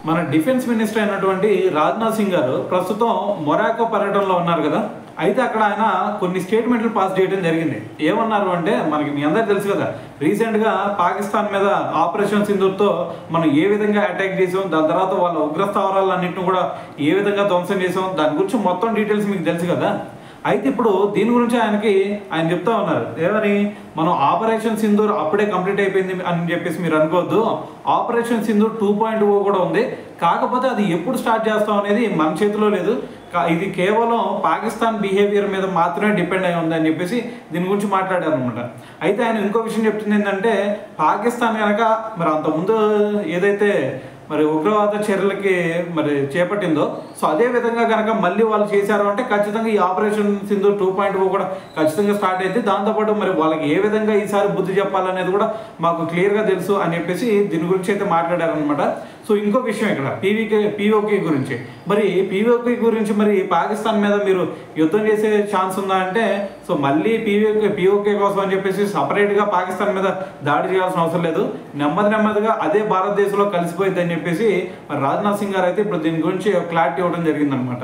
మన defence minister అయినటువంటి రాజ్నాథ్ సింగ్ గారు ప్రస్తుతం మొరాకో పర్యటనలో ఉన్నారు కదా. అయితే అక్కడ ఆయన కొన్ని స్టేట్మెంట్లు పాస్ చేయడం జరిగింది. ఏమన్నారు అంటే, మనకి మీ అందరికీ తెలుసు కదా, రీసెంట్గా పాకిస్తాన్ మీద ఆపరేషన్ సింధూర్తో మనం ఏ విధంగా అటాక్ చేసాం, దాని తర్వాత వాళ్ళ ఉగ్రస్థావరాలన్నింటిని కూడా ఏ విధంగా ధ్వంసం చేసాం, దాని గురించి మొత్తం డీటెయిల్స్ మీకు తెలుసు కదా. అయితే ఇప్పుడు దీని గురించి ఆయన చెప్తా ఉన్నారు. ఏమని, మనం ఆపరేషన్ సింధూర్ అప్పుడే కంప్లీట్ అయిపోయింది అని చెప్పేసి మీరు అనుకోవద్దు. ఆపరేషన్ సింధూర్ 2.0 కూడా ఉంది. కాకపోతే అది ఎప్పుడు స్టార్ట్ చేస్తాం అనేది మన చేతిలో లేదు. ఇది కేవలం పాకిస్తాన్ బిహేవియర్ మీద మాత్రమే డిపెండ్ అయి ఉంది అని చెప్పేసి దీని గురించి మాట్లాడారు అనమాట. అయితే ఆయన ఇంకో విషయం చెప్తుంది ఏంటంటే, పాకిస్తాన్ కనుక మరి అంతకుముందు ఏదైతే మరి ఉగ్రవాద చర్యలకి మరి చేపట్టిందో, సో అదే విధంగా కనుక మళ్ళీ వాళ్ళు చేశారు అంటే ఖచ్చితంగా ఈ ఆపరేషన్ సింధూర్ 2.0 కూడా ఖచ్చితంగా స్టార్ట్ అయింది. దాంతోపాటు మరి వాళ్ళకి ఏ విధంగా ఈసారి బుద్ధి చెప్పాలనేది కూడా మాకు క్లియర్గా తెలుసు అని చెప్పేసి దీని గురించి అయితే మాట్లాడారనమాట. సో ఇంకో విషయం ఇక్కడ పీఓకే గురించి, మరి పీఓకే గురించి మరి పాకిస్తాన్ మీద మీరు యుద్ధం చేసే ఛాన్స్ ఉందా అంటే, సో మళ్ళీ పీఓకే కోసం అని చెప్పేసి సపరేట్గా పాకిస్తాన్ మీద దాడి చేయాల్సిన అవసరం లేదు. నెమ్మదిగా అదే భారతదేశంలో కలిసిపోయింది అని చెప్పేసి మరి రాజ్నాథ్ సింగ్ గారు అయితే ఇప్పుడు దీని గురించి క్లారిటీ ఇవ్వడం జరిగిందనమాట.